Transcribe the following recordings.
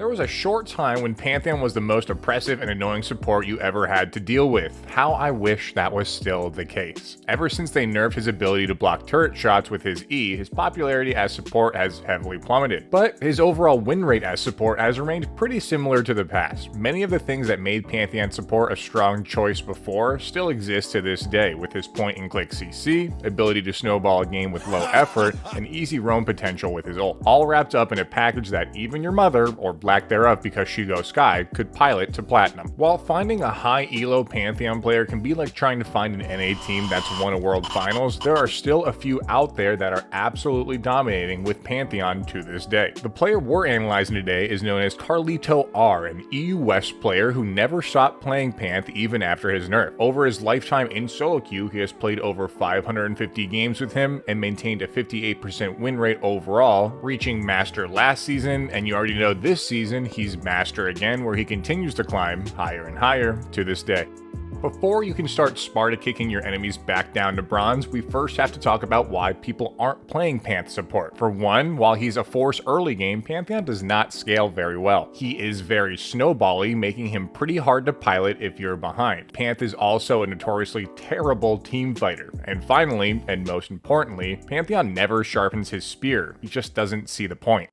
there was a short time when Pantheon was the most oppressive and annoying support you ever had to deal with. How I wish that was still the case. Ever since they nerfed his ability to block turret shots with his E, his popularity as support has heavily plummeted. But his overall win rate as support has remained pretty similar to the past. Many of the things that made Pantheon support a strong choice before still exist to this day, with his point-and-click CC, ability to snowball a game with low effort, and easy roam potential with his ult, all wrapped up in a package that even your mother, or lack thereof because she goes Sky, could pilot to platinum. While finding a high elo Pantheon player can be like trying to find an NA team that's won a world finals, there are still a few out there that are absolutely dominating with Pantheon to this day. The player we're analyzing today is known as Carlito R, an EU West player who never stopped playing Panth even after his nerf. Over his lifetime in solo queue, he has played over 550 games with him and maintained a 58% win rate overall, reaching Master last season, and you already know this season he's Master again, where he continues to climb higher and higher to this day. Before you can start Sparta kicking your enemies back down to bronze, we first have to talk about why people aren't playing Panth support. For one, while he's a force early game, Pantheon does not scale very well. He is very snowbally, making him pretty hard to pilot if you're behind. Panth is also a notoriously terrible team fighter. And finally, and most importantly, Pantheon never sharpens his spear. He just doesn't see the point.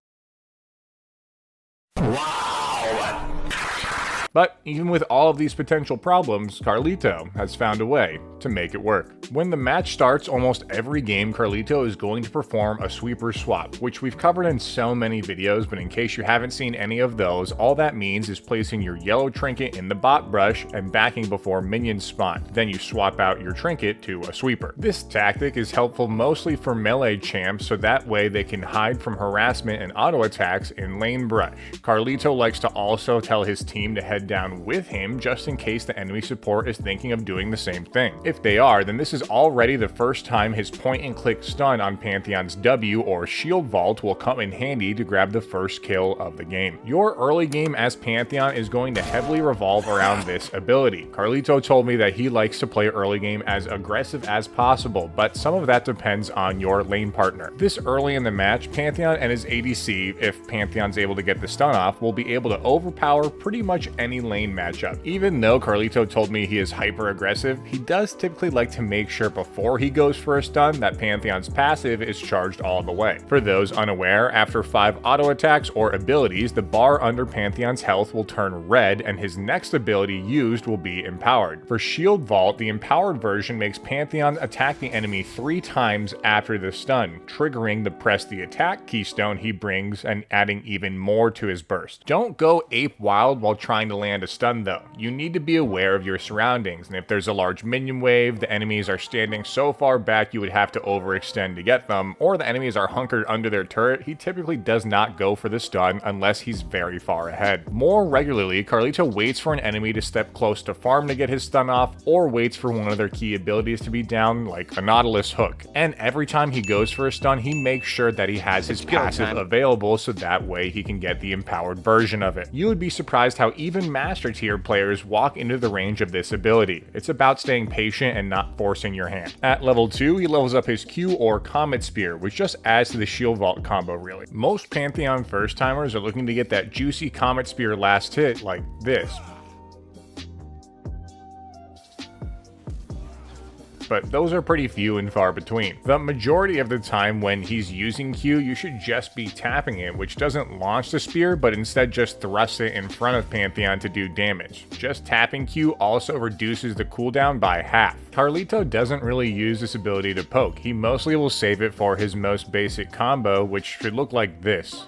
But even with all of these potential problems, Carlito has found a way to make it work. When the match starts, almost every game Carlito is going to perform a sweeper swap, which we've covered in so many videos, but in case you haven't seen any of those, all that means is placing your yellow trinket in the bot brush and backing before minions spawn. Then you swap out your trinket to a sweeper. This tactic is helpful mostly for melee champs, so that way they can hide from harassment and auto attacks in lane brush. Carlito likes to also tell his team to head down with him just in case the enemy support is thinking of doing the same thing. If they are, then this is already the first time his point and click stun on Pantheon's W or shield vault will come in handy to grab the first kill of the game. Your early game as Pantheon is going to heavily revolve around this ability. Carlito told me that he likes to play early game as aggressive as possible, but some of that depends on your lane partner. This early in the match, Pantheon and his ADC, if Pantheon's able to get the stun off, will be able to overpower pretty much any lane matchup. Even though Carlito told me he is hyper aggressive, he does typically like to make sure before he goes for a stun that Pantheon's passive is charged all the way. For those unaware, after 5 auto attacks or abilities, the bar under Pantheon's health will turn red and his next ability used will be empowered. For shield vault, the empowered version makes Pantheon attack the enemy 3 times after the stun, triggering the press the attack keystone he brings and adding even more to his burst. Don't go ape wild while trying to land a stun though. You need to be aware of your surroundings, and if there's a large minion wave, the enemies are standing so far back you would have to overextend to get them, or the enemies are hunkered under their turret, he typically does not go for the stun unless he's very far ahead. More regularly, Carlito waits for an enemy to step close to farm to get his stun off, or waits for one of their key abilities to be down, like a Nautilus hook. And every time he goes for a stun, he makes sure that he has his passive available so that way he can get the empowered version of it. You would be surprised how even Master tier players walk into the range of this ability. It's about staying patient and not forcing your hand. At level 2, he levels up his Q or Comet Spear, which just adds to the shield vault combo really. Most Pantheon first timers are looking to get that juicy Comet Spear last hit like this. But those are pretty few and far between. The majority of the time when he's using Q, you should just be tapping it, which doesn't launch the spear, but instead just thrusts it in front of Pantheon to do damage. Just tapping Q also reduces the cooldown by half. Carlito doesn't really use this ability to poke. He mostly will save it for his most basic combo, which should look like this.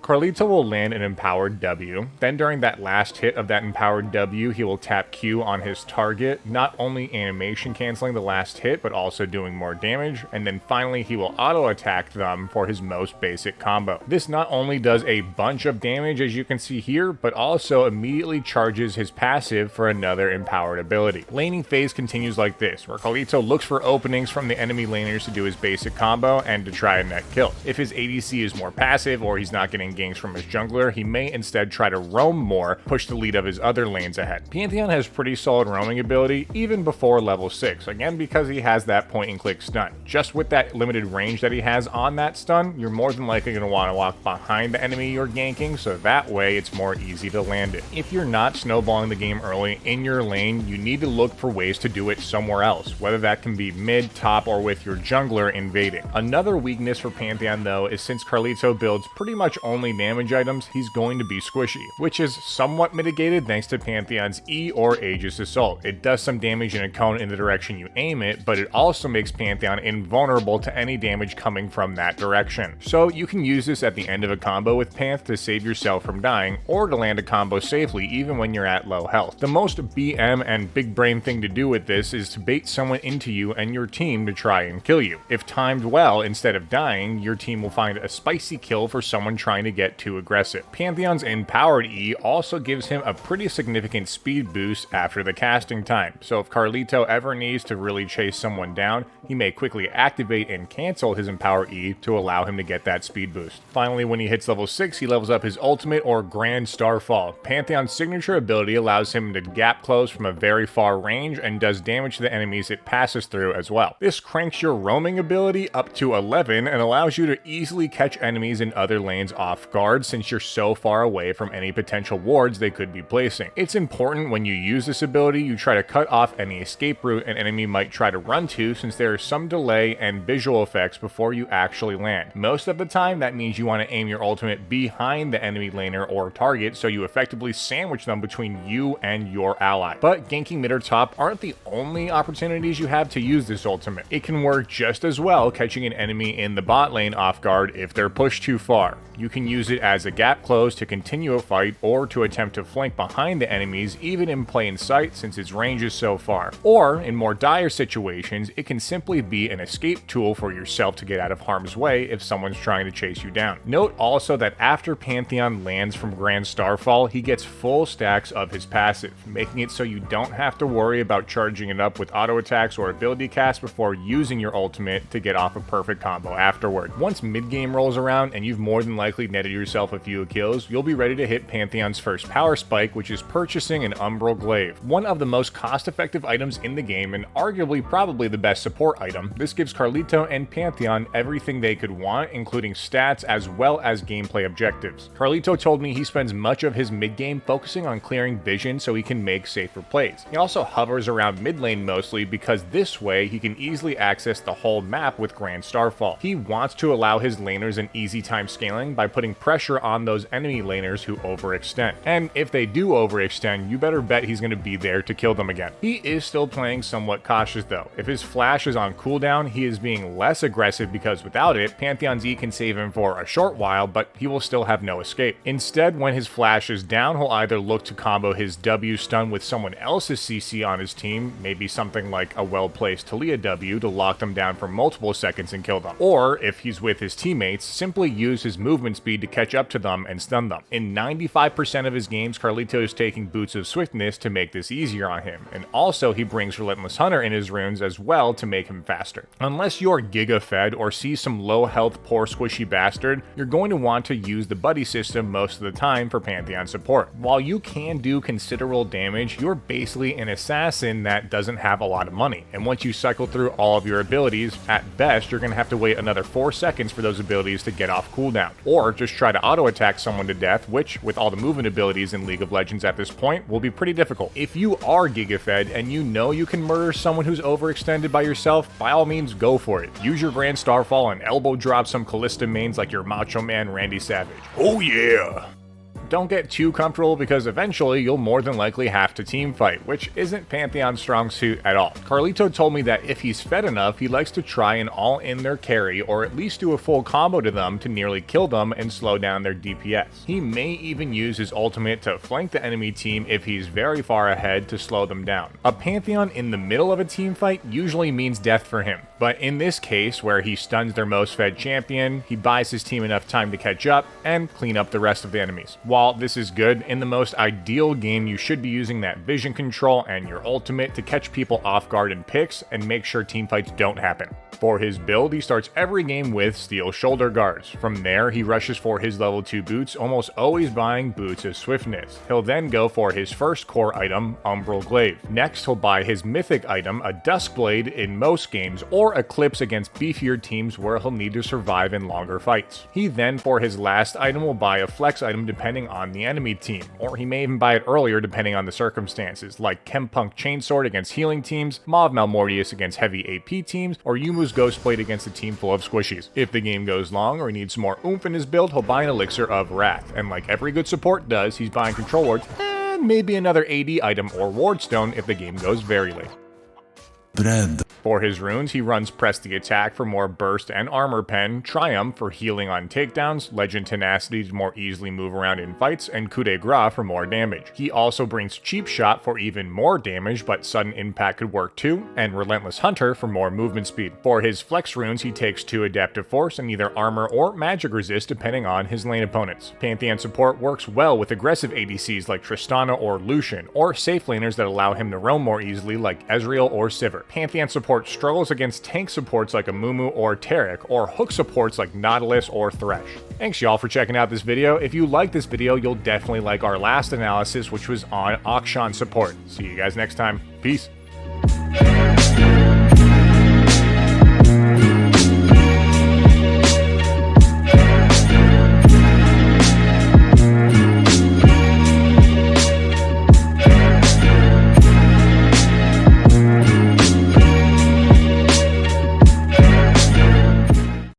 Carlito will land an empowered W, then during that last hit of that empowered W, he will tap Q on his target, not only animation canceling the last hit, but also doing more damage, and then finally he will auto attack them for his most basic combo. This not only does a bunch of damage as you can see here, but also immediately charges his passive for another empowered ability. Laning phase continues like this, where Carlito looks for openings from the enemy laners to do his basic combo and to try a net kill. If his ADC is more passive or he's not getting ganks from his jungler, he may instead try to roam more, push the lead of his other lanes ahead. Pantheon has pretty solid roaming ability even before level 6, again because he has that point and click stun. Just with that limited range that he has on that stun, you're more than likely going to want to walk behind the enemy you're ganking, so that way it's more easy to land it. If you're not snowballing the game early in your lane, you need to look for ways to do it somewhere else, whether that can be mid, top, or with your jungler invading. Another weakness for Pantheon though is since Carlito builds pretty much only damage items, he's going to be squishy, which is somewhat mitigated thanks to Pantheon's E or Aegis Assault. It does some damage in a cone in the direction you aim it, but it also makes Pantheon invulnerable to any damage coming from that direction. So you can use this at the end of a combo with Panth to save yourself from dying, or to land a combo safely even when you're at low health. The most BM and big brain thing to do with this is to bait someone into you and your team to try and kill you. If timed well, instead of dying, your team will find a spicy kill for someone trying to get too aggressive. Pantheon's empowered E also gives him a pretty significant speed boost after the casting time, so if Carlito ever needs to really chase someone down, he may quickly activate and cancel his empower E to allow him to get that speed boost. Finally, when he hits level 6, he levels up his ultimate or Grand Starfall. Pantheon's signature ability allows him to gap close from a very far range and does damage to the enemies it passes through as well. This cranks your roaming ability up to 11 and allows you to easily catch enemies in other lanes off guard since you're so far away from any potential wards they could be placing. It's important when you use this ability you try to cut off any escape route an enemy might try to run to, since there is some delay and visual effects before you actually land. Most of the time that means you want to aim your ultimate behind the enemy laner or target so you effectively sandwich them between you and your ally. But ganking mid or top aren't the only opportunities you have to use this ultimate. It can work just as well catching an enemy in the bot lane off guard if they're pushed too far. You can use it as a gap close to continue a fight or to attempt to flank behind the enemies even in plain sight since its range is so far. Or in more dire situations, it can simply be an escape tool for yourself to get out of harm's way if someone's trying to chase you down. Note also that after Pantheon lands from Grand Starfall, he gets full stacks of his passive, making it so you don't have to worry about charging it up with auto attacks or ability casts before using your ultimate to get off a perfect combo afterward. Once mid-game rolls around and you've more than likely netted yourself a few kills, you'll be ready to hit Pantheon's first Powerspike, which is purchasing an Umbral Glaive. One of the most cost-effective items in the game and arguably probably the best support item. This gives Carlito and Pantheon everything they could want, including stats as well as gameplay objectives. Carlito told me he spends much of his mid-game focusing on clearing vision so he can make safer plays. He also hovers around mid lane mostly because this way he can easily access the whole map with Grand Starfall. He wants to allow his laners an easy time scaling by putting pressure on those enemy laners who overextend. And if they do overextend, you better bet he's going to be there to kill them again. He is still playing somewhat cautious though. If his flash is on cooldown, he is being less aggressive because without it, Pantheon's E can save him for a short while, but he will still have no escape. Instead, when his flash is down, he'll either look to combo his W stun with someone else's CC on his team, maybe something like a well-placed Talia W to lock them down for multiple seconds and kill them. Or, if he's with his teammates, simply use his movement speed to catch up to them and stun them. In 95% of his games, Carlito is taking Boots of Swiftness to make this easier on him, and also he brings Relentless Hunter in his runes as well to make him faster. Unless you're Giga fed or see some low health poor squishy bastard, you're going to want to use the buddy system most of the time for Pantheon support. While you can do considerable damage, you're basically an assassin that doesn't have a lot of money, and once you cycle through all of your abilities, at best you're going to have to wait another 4 seconds for those abilities to get off cooldown, or just try to auto attack someone to death, which with all the movement abilities in League of Legends at this point will be pretty difficult. If you are Giga fed and you know you can murder someone who's overextended by yourself, by all means go for it. Use your Grand Starfall and elbow drop some Callista mains like your Macho Man Randy Savage. Oh yeah! Don't get too comfortable because eventually you'll more than likely have to team fight, which isn't Pantheon's strong suit at all. Carlito told me that if he's fed enough, he likes to try and all in their carry or at least do a full combo to them to nearly kill them and slow down their DPS. He may even use his ultimate to flank the enemy team if he's very far ahead to slow them down. A Pantheon in the middle of a team fight usually means death for him, but in this case where he stuns their most fed champion, he buys his team enough time to catch up and clean up the rest of the enemies. While this is good, in the most ideal game you should be using that vision control and your ultimate to catch people off guard in picks and make sure teamfights don't happen. For his build, he starts every game with steel shoulder guards. From there, he rushes for his level 2 boots, almost always buying boots of swiftness. He'll then go for his first core item, Umbral Glaive. Next, he'll buy his mythic item, a Duskblade in most games, or Eclipse against beefier teams where he'll need to survive in longer fights. He then, for his last item, will buy a flex item depending on the enemy team, or he may even buy it earlier depending on the circumstances, like Chempunk Chainsword against healing teams, Mauve Malmortius against heavy AP teams, or Yumu's Ghostblade against a team full of squishies. If the game goes long or he needs some more oomph in his build, he'll buy an Elixir of Wrath, and like every good support does, he's buying control wards and maybe another AD item or ward stone if the game goes very late. For his runes, he runs Press the Attack for more burst and armor pen, Triumph for healing on takedowns, Legend Tenacity to more easily move around in fights, and Coup de Grace for more damage. He also brings Cheap Shot for even more damage, but sudden impact could work too, and Relentless Hunter for more movement speed. For his flex runes, he takes 2 Adaptive Force and either armor or magic resist depending on his lane opponents. Pantheon Support works well with aggressive ADCs like Tristana or Lucian, or safe laners that allow him to roam more easily like Ezreal or Sivir. Pantheon Support struggles against tank supports like Amumu or Taric, or hook supports like Nautilus or Thresh. Thanks y'all for checking out this video. If you like this video, you'll definitely like our last analysis, which was on Akshan support. See you guys next time. Peace.